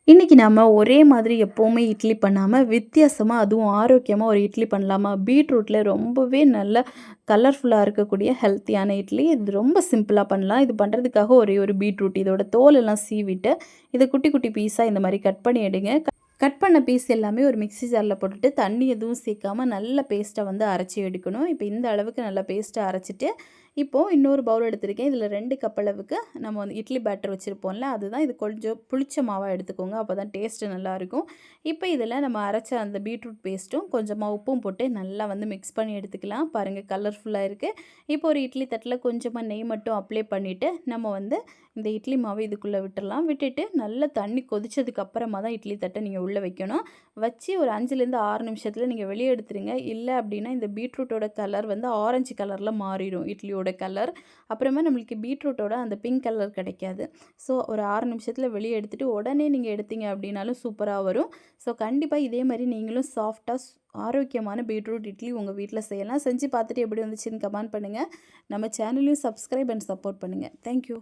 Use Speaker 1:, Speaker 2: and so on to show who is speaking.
Speaker 1: இன்னைக்கு நம்ம ஒரே மாதிரி எப்போவுமே இட்லி பண்ணாம, வித்தியாசமா அதுவும் ஆரோக்கியமா ஒரு இட்லி பண்ணலாமா? பீட்ரூட்ல ரொம்பவே நல்ல கலர்ஃபுல்லா இருக்கக்கூடிய ஹெல்த்தியான இட்லி. இது ரொம்ப சிம்பிளா பண்ணலாம். இது பண்ணுறதுக்காக ஒரே ஒரு பீட்ரூட் இதோட தோல் எல்லாம் சீவிட்டு, இத குட்டி குட்டி பீஸா இந்த மாரி கட் பண்ணி எடுங்க. கட் பண்ண பீஸ் எல்லாமே ஒரு மிக்ஸி ஜார்ல போட்டுட்டு, தண்ணி எதுவும் சேர்க்காம நல்ல பேஸ்ட்டா வந்து அரைச்சு எடுக்கணும். இப்ப இந்த அளவுக்கு நல்லா பேஸ்ட்டா அரைச்சுட்டு, இப்போ இன்னொரு பவுல் எடுத்திருக்கேன். இதில 2 கப் அளவுக்கு நம்ம வந்து இட்லி பேட்டர் வச்சிருப்போம்ல, அதுதான். இது கொஞ்சம் புளிச்ச மாவா எடுத்துக்கோங்க. அப்பதான் டேஸ்ட்டு நல்லாயிருக்கும். இப்ப இதில நம்ம அரைச்ச அந்த பீட்ரூட் பேஸ்ட்டும், கொஞ்சமா உப்பும் போட்டு நல்லா வந்து மிக்ஸ் பண்ணி எடுத்துக்கலாம். பாருங்க கலர்ஃபுல்லா இருக்கு. இப்போ ஒரு இட்லி தட்டில கொஞ்சமா நெய் மட்டும் அப்ளை பண்ணிட்டு, நம்ம வந்து இந்த இட்லி மாவு இதுக்குள்ள விட்டுறலாம். விட்டுட்டு நல்லா தண்ணி கொதிச்சதுக்கு அப்புறமா தான் இட்லி தட்ட நீங்க உள்ள வைக்கணும். வச்சு ஒரு 5லேருந்து 6 நிமிஷத்துல நீங்க வெளிய எடுத்துருங்க. இல்ல அப்டின்னா இந்த பீட்ரூட்டோட கலர் வந்து ஆரஞ்சு கலர்ல மாறிரும் இட்லியோட கலர். அப்புறமா நம்மளுக்கு பீட்ரூட்டோட அந்த பிங்க் கலர் கிடைக்காது. ஸோ ஒரு 6 நிமிஷத்துல வெளிய எடுத்துட்டு உடனே நீங்க எடுத்தீங்க அப்டின்னாலும் சூப்பரா வரும். ஸோ கண்டிப்பா இதே மாரி நீங்களும் சாஃப்ட்டா ஆரோக்கியமான பீட்ரூட் இட்லி உங்க வீட்ல செய்யலாம். செஞ்சு பார்த்துட்டு எப்படி வந்துச்சுன்னு கமெண்ட் பண்ணுங்க. நம்ம சேனலையும் சப்ஸ்கிரைப் அண்ட் சப்போர்ட் பண்ணுங்க. Thank you.